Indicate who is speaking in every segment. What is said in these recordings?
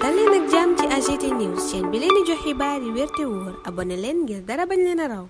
Speaker 1: dal leen ak jàmm ci AGT News chaîne bi leen di jox xibaar yi wér te wóor abonné leen ngir dara bañ leen a raw.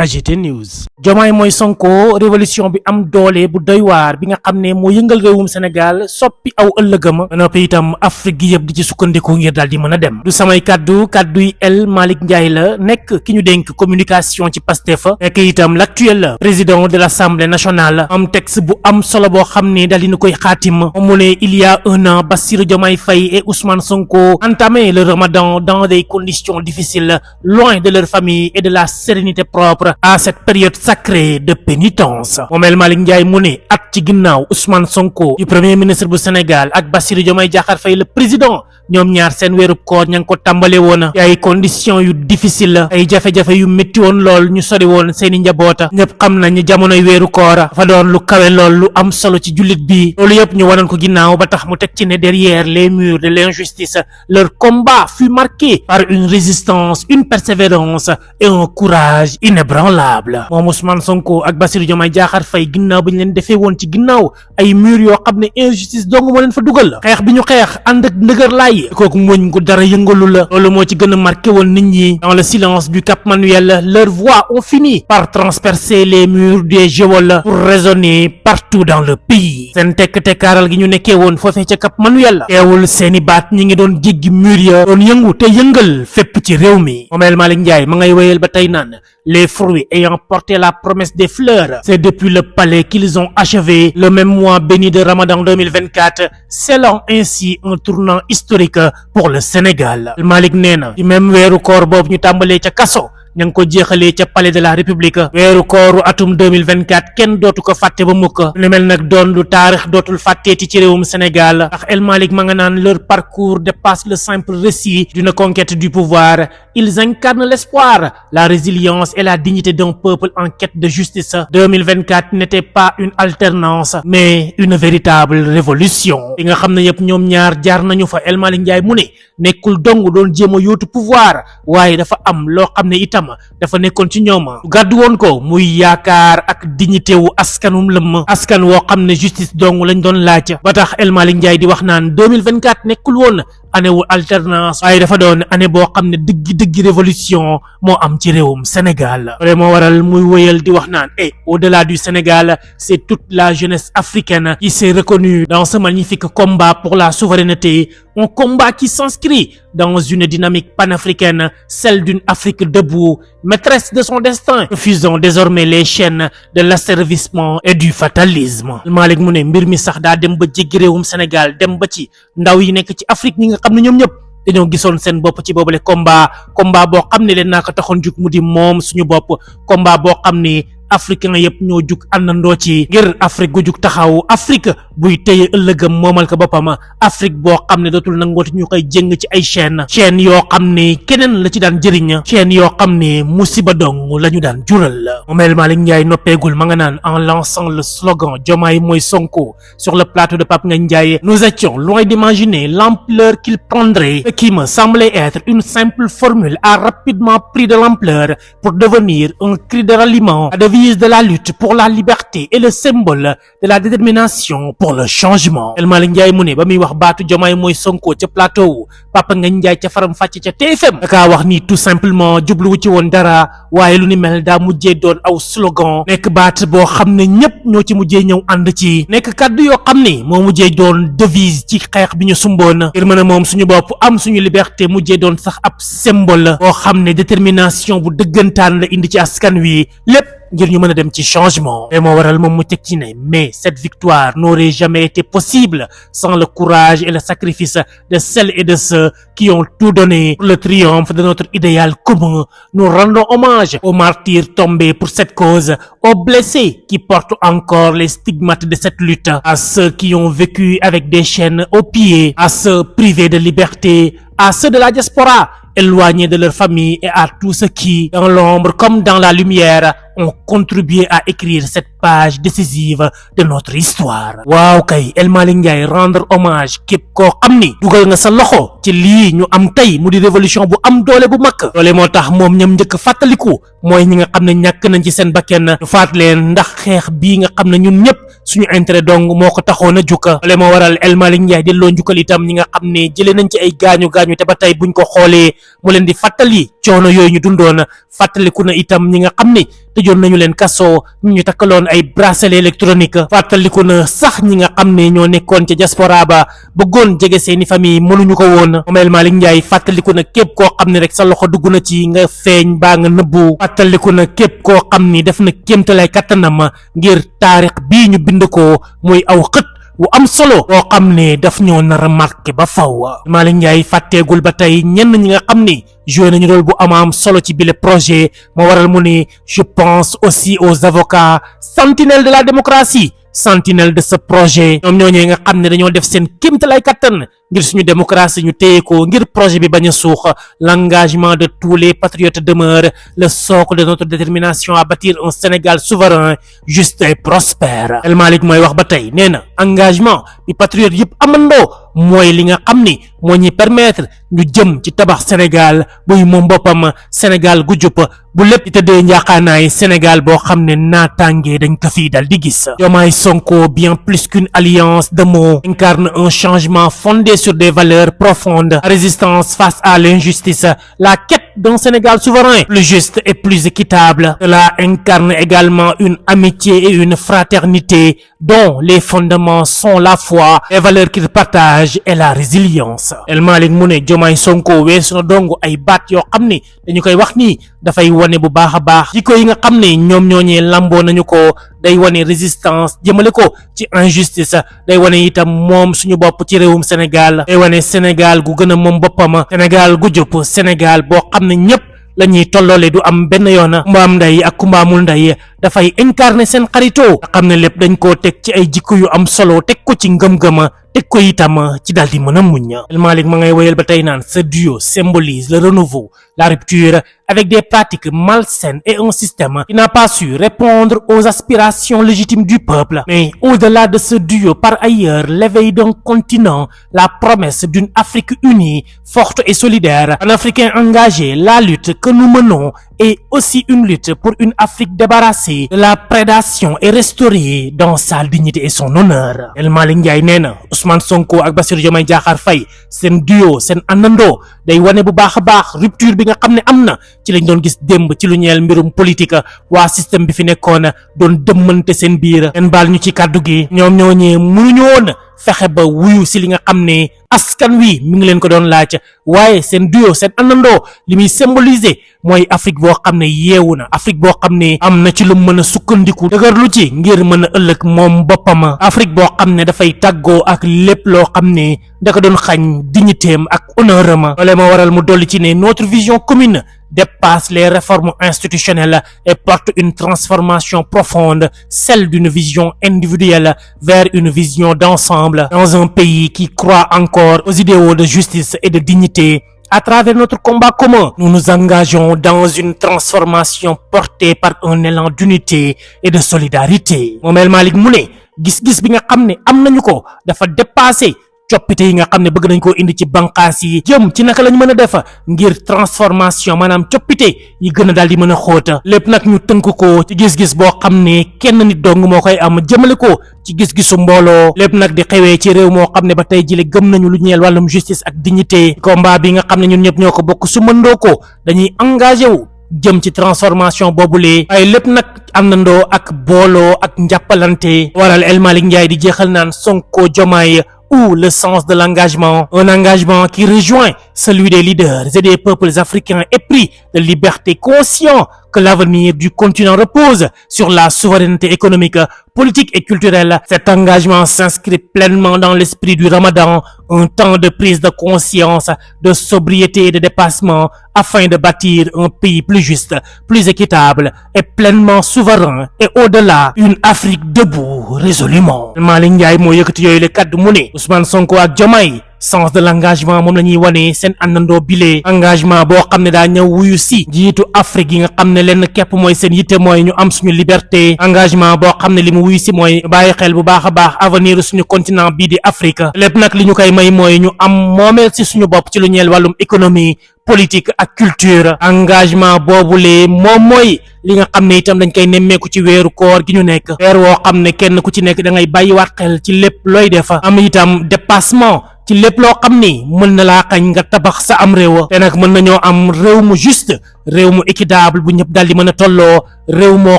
Speaker 2: AGT News. Diomaye mooy Sonko révolution bi am doole bu doy waar bi nga xam ne moo yëngal réewum Sénégal soppi aw ëllëgama ba noppi itam Afrique gi yëpp di ci sukkandiku ngir daal di mën a dem du samay kadduy El Malick Ndiaye la nekk ki ñu dénk communication ci Pastef nekk itam l'actuel président de l'Assemblée nationale am texte bu am solo boo xam ne daal di na koy xaatim mu ne il y a un an Bassirou Diomaye Faye et Ousmane Sonko entamaient le Ramadan dans des conditions difficiles loin de leur famille et de la sérénité propre à cette période sacrée de pénitence moom El Malick Ndiaye mu ne at ci ginnaaw Ousmane Sonko yu premier ministre bu Sénégal ak Bassirou Diomaye Diakhar Faye le président ñoom ñaar seen weeru koor ña ngi ko tàmbale woon ay conditions yu difficile la ay jafe-jafe yu métti woon lool ñu sori woon seeni njaboota ñëpp xam nañ jamonoy weeru koor dafa doon lu kawe lool lu am solo ci jullit bi loolu yëpp ñu wanoon ko ginnaaw ba tax mu teg ci ne derrière les murs de l'injustice leur combat fut marqué par une résistance une persévérance et un courage inébranlable moom Ousmane Sonko ak Bassirou Diomaye Diakhar Faye ginnaaw bi ñu leen defee woon ci ginnaaw ay murs yoo xam ne injustice dong moo leen fa dugal xeex bi ñu xeex ànd ak ndëgër laay kooku muñ ko dara yëngalu la loolu moo ci gën a marqué woon nit ñi dans le silence du Cap Manuel leurs voix ont fini par transpercer les murs des geôles pour résonner partout dans le pays seen tekk-tekkaaral gi ñu nekkee woon foofee ca Cap Manuel teewul seeni baat ñi ngi doon jéggi mur ya doon yëngu te yëngal fépp ci réew mi moom El Malick Ndiaye ma ngay wéyal ba tey naan les fruits ayant porté la promesse des fleurs c'est depuis le palais qu'ils ont achevé le même mois béni de Ramadan 2024 scellant ainsi un tournant historique pour le Sénégal El Malick nee na ci même weeru koor boobu ñu tàmbalee ca kaso ña ngi ko jeexalee ca palais de la république weeru kooru atum 2024 kenn dootu ko fàtte ba mukk lu mel nag doon lu taarix dootul fàtteeti ci réewum Sénégal ndax El Malick ma nga naan leur parcours dépasse le simple récit d'une conquête du pouvoir ils incarnent l'espoir la résilience et la dignité d'un peuple en quête de justice 2024 n'était pas une alternance mais une véritable révolution li nga xam ne yëpp ñoom ñaar jaar nañu fa El Malick Ndiaye mu ne nekkul dong doon jéem a yóotu pouvoir waaye dafa am loo xam ne itam dafa nekkoon ci ñoom gàddu woon ko muy yaakaar ak dignité wu askanum lëmm askan woo xam ne justice dong lañ doon laaj ba tax El Malick Ndiaye di wax naan 2024 nekkul woon année wu alternance waaye dafa doon année boo xam ne dëggi révolution moo am ci réewum Sénégal loolu moo waral muy wëyal di wax naan au-delà du Sénégal c'est toute la jeunesse africaine qui s'est reconnue dans ce magnifique combat pour la souveraineté un combat qui s'inscrit dans une dynamique panafricaine celle d'une Afrique debout maîtresse de son destin refusant désormais les chaînes de l'asservissement et du fatalisme Malick mu ne mbir mi sax daa dem ba jéggi réewum Sénégal dem ba ci ndaw yi nekk ci Afrique ñi nga xam ne ñoom ñëpp dañoo gisoon seen bopp ci boobule combat boo xam ne leen naa ko taxoon jug mu di moom suñu bopp combat boo xam ne africain yëpp ñoo jug àndandoo ci ngir Afrique gu jug taxaw Afrique buy téye ëllëgam moomal ko boppam Afrique boo xam ne dootul nangooti ñu koy jëng ci ay chaîne yoo xam ne keneen la ci daan jëriñ chaîne yoo xam ne musiba dong la ñu daan jural moom El Malick Ndiaye noppeegul ma nga naan en lançant le slogan Diomaye mooy Sonko sur le plateau de Pape Ngagne Ndiaye nous étions loin d'imaginer l'ampleur qu'il prendrait ce qui me semblait être une simple formule a rapidement pris de l'ampleur pour devenir un cri de ralliement de la lutte pour la liberté et le symbole de la détermination pour le changement El Malick Ndiaye mu ne ba muy wax baatu Diomaye mooy Sonko ca plateau Papa Ngagne Ndiaye ca faram fàcce ca TFM dakaa wax ni tout simplement jubluwu ci woon dara waaye lu ni mel daa mujjee doon aw slogan nekk baat boo xam ne ñépp ñoo ci mujjee ñëw ànd ci nekk kàddu yoo xam ne moo mujjee doon devise ci xeex bi ñu sumboon ngir mën a moom suñu bopp am suñu liberté mujjee doon sax ab symbole boo xam ne détermination bu dëggantaan la indi ci askan wi lépp ngir ñu mën a dem ci changement et moo waral moom mu teg ci ne mais cette victoire n'aurait jamais été possible sans le courage et le sacrifice de celles et de ceux qui ont tout donné pour le triomphe de notre idéal commun nous rendons hommage aux martyrs tombés pour cette cause aux blessés qui portent encore les stigmates de cette lutte à ceux qui ont vécu avec des chaînes aux pieds à ceux privés de liberté à ceux de la diaspora éloignés de leur famille et à tous ceux qui dans l'ombre comme dans la lumière ont contribué à écrire cette page décisive de notre histoire. waaw kay El Malick Ndiaye rendre hommage képp koo xam ni dugal nga sa loxo ci lii ñu am tey mu di révolution bu am doole bu mag. loole moo tax moom ñam njëkk fàttaliku mooy ñi nga xam ne ñàkk nañ ci seen bakken ñu faat leen ndax xeex bii nga xam ne ñun ñëpp suñu intérêt dong moo ko taxoon a jukka. loole moo waral El Malick Ndiaye delloo njukkal itam ñi nga xam ne jëlee nañ ci ay gaañu te ba tey buñ ko xoolee mu leen di fàttali coono yooyu ñu dundoon. fàttaliku na itam ñi nga xam ne tëjoon nañu leen kaso ñu takkaloon ay bracelet électronique. fàttaliku na sax ñi nga xam ne ñoo nekkoon ca diaspora ba bëggoon jege seeni famille mënuñu ko woon. moom El Malick Ndiaye fàttaliku na képp koo xam ne rek sa loxo dugg na ci nga feeñ baa nga nëbbu. fàttaliku na képp koo xam ni def na kéemtalaay kattanam ngir taarix bii ñu bind ko muy aw xët wu am solo boo xam ne daf ñoo nar a marqué ba faw. Malick Ndiaye fàtteegul ba tey ñenn ñi nga xam ni joué nañu rôle bu am solo ci bile projet moo waral mu ne je pense aussi aux avocats sentinelles de la démocratie sentinelles de ce projet. ñoom ñooñee nga xam ne dañoo def seen kéemtalaay kattan ngir suñu démocratie ñu téye ko ngir projet bi bañ a suux. l'engagement de tous les patriotes demeure le socle de notre détermination à bâtir un Sénégal souverain juste et prospère. El Malick mooy wax ba tey nee na engagement bi patriote yëpp amandoo mooy li nga xam ni moo ñuy permettre ñu jëm ci tabax Sénégal buy moom boppam Sénégal gu jub bu lépp di tëddee njaaxaanaay Sénégal boo xam ne naataange dañ ko fii dal di gis. Diomaye Sonko bien plus qu'une alliance de mots incarne un changement fondé sur des valeurs profondes, la résistance face à l'injustice, la quête d'un Sénégal souverain plus juste et plus équitable. Cela incarne également une amitié et une fraternité dont les fondements sont la foi, les valeurs qu'il partage et la résilience. El Malick mu ne Diomaye Sonko weesu na dong ay baat yoo xam ne dañu koy wax nii dafay wane bu baax a baax jikko yi nga xam ne ñoom ñooñee lamboo nañu ko. day wane résistance jëmale ko ci injustice day wane itam moom suñu bopp ci réewum Sénégal day wane Sénégal gu gën a moom boppam Sénégal gu jub Sénégal boo xam ne ñëpp la ñuy tolloole du am benn yoon kumbaam nday ak kumbaamul nday dafay incarner seen xaritoo nga xam ne lépp dañ koo teg ci ay jikko yu am solo teg ko ci ngëm-ngëm teg ko itam ci daal di mën a muñ. El Malick ma ngay woyal ba tey naan ce duo symbolise le renouveau la rupture avec des pratiques malsaines et un système qui n'a pas su répondre aux aspirations légitimes du peuple. Mais au-delà de ce duo, par ailleurs, l'éveil d'un continent, la promesse d'une Afrique unie, forte et solidaire, un Africain engagé, la lutte que nous menons est aussi une lutte pour une Afrique débarrassée de la prédation et restaurée dans sa dignité et son honneur. El Malick Ndiaye nee na Ousmane Sonko ak Bassirou Diomaye Diakhar Faye seen duo seen àndandoo day wane bu baax a baax rupture bi nga xam ne am na ci lañ doon gis démb ci lu ñeel mbirum politique waa système bi fi nekkoon doon dëmmante seen biir. ngeen baal ñu ci kàddu gi ñoom ñoo ñee mënuñu woon fexe ba wuyu si li nga xam ne askan wi mi ngi leen ko doon laaj waaye seen duo seen àndandoo li muy symboliser mooy Afrique boo xam ne yeewu na Afrique boo xam ne am na ci lu mën a sukkandiku dëgërlu ci ngir mën a ëllëg moom boppam Afrique boo xam ne dafay tàggoo ak lépp loo xam ne da ko doon xañ dignitéem ak honneur am loole moo waral mu dolli ci ne notre vision commune dépasse les réformes institutionnelles et porte une transformation profonde, celle d'une vision individuelle vers une vision d'ensemble dans un pays qui croit encore aux idéaux de justice et de dignité. À travers notre combat commun, nous nous engageons dans une transformation portée par un élan d'unité et de solidarité. moom El Malick mu ne gis-gis bi nga xam ne am nañu ko dafa dépassé coppite yi nga xam ne bëgg nañ koo indi ci banqaas yi jëm ci naka lañ mën a def ngir transformation maanaam coppite yi gën a daal di mën a xóota lépp nag ñu tënk ko ci gis-gis boo xam ne kenn nit dong moo koy am jëmale ko ci gis-gisu mbooloo lépp nag di xewee ci réew moo xam ne ba tey jile gëm nañu lu ñeel wàllum justice ak dignité combat bi nga xam ne ñun ñëpp ñoo ko bokk su mëndoo ko dañuy engagé wu jëm ci transformation boobulee waaye lépp nag àndandoo ak booloo ak njàppalante waral El Malick Ndiaye di jeexal naan Sonko Diomaye ou le sens de l'engagement, un engagement qui rejoint celui des leaders et des peuples africains épris de liberté, conscients que l'avenir du continent repose sur la souveraineté économique, politique et culturelle. Cet engagement s'inscrit pleinement dans l'esprit du Ramadan, un temps de prise de conscience, de sobriété et de dépassement afin de bâtir un pays plus juste, plus équitable et pleinement souverain et au-delà, une Afrique debout résolument. Malick Ndiaye moo yëkkati yooyu le kaddu mu ne Ousmane Sonko ak Diomaye sens de l'engagement moom la ñuy wane seen àndandoo bile engagement boo xam ne daa ñëw wuyu si jiitu Afrique yi nga xam ne lenn képp mooy seen yitte mooy ñu am suñu liberté engagement boo xam ne li mu wuyu si mooy bàyyi xel bu baax a baax avenir suñu continent bii di Afrique lépp nag li ñu koy may mooy ñu am moomeel si suñu bopp ci lu ñeel wàllum économie politique ak culture engagement boobule moom mooy li nga xam ne itam dañ koy nemmeeku ci weeru koor gi ñu nekk weer woo xam ne kenn ku ci nekk da ngay bàyyiwaat xel ci lépp looy def am itam dépassement ci lépp loo xam ni mën na laa xañ nga tabax sa am réew te nag mën nañoo am réew mu juste réew mu équitable bu ñëpp daal di mën a tolloo réew moo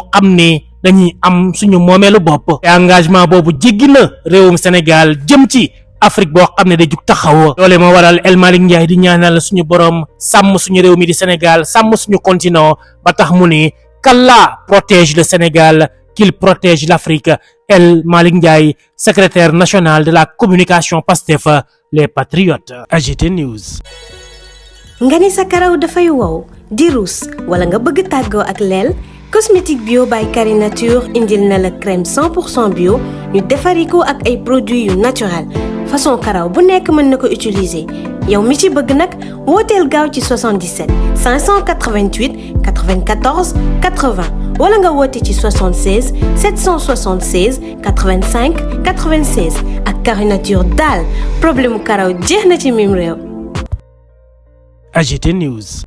Speaker 2: xam ne dañuy am suñu moomeelu bopp te engagement boobu jéggi na réewum Sénégal jëm ci Afrique boo xam ne day jug taxaw loole moo waral El Malick Ndiaye di ñaanal suñu borom sàmm suñu réew mi di Sénégal sàmm suñu continent ba tax mu ne qu'Allah protège le Sénégal qu'il protège l'Afrique. El Malick Ndiaye, secrétaire national de la communication Pastef les Patriotes. AGT News.
Speaker 1: nga ni sa karaw dafay wow di ruus wala nga bëgg tàggoo ak leel cosmétique bio by Carinature indil na la crème 100% bio ñu defari ko ak ay produits yu naturel façon karaw bu nekk mën na ko utiliser yow mi ci bëgg nag wooteel gaaw ci 77 588 94 80 wala nga woote ci 76 776 85 96 ak Carinature daal problème mu karaw jeex na ci mim réew.
Speaker 2: AGT News.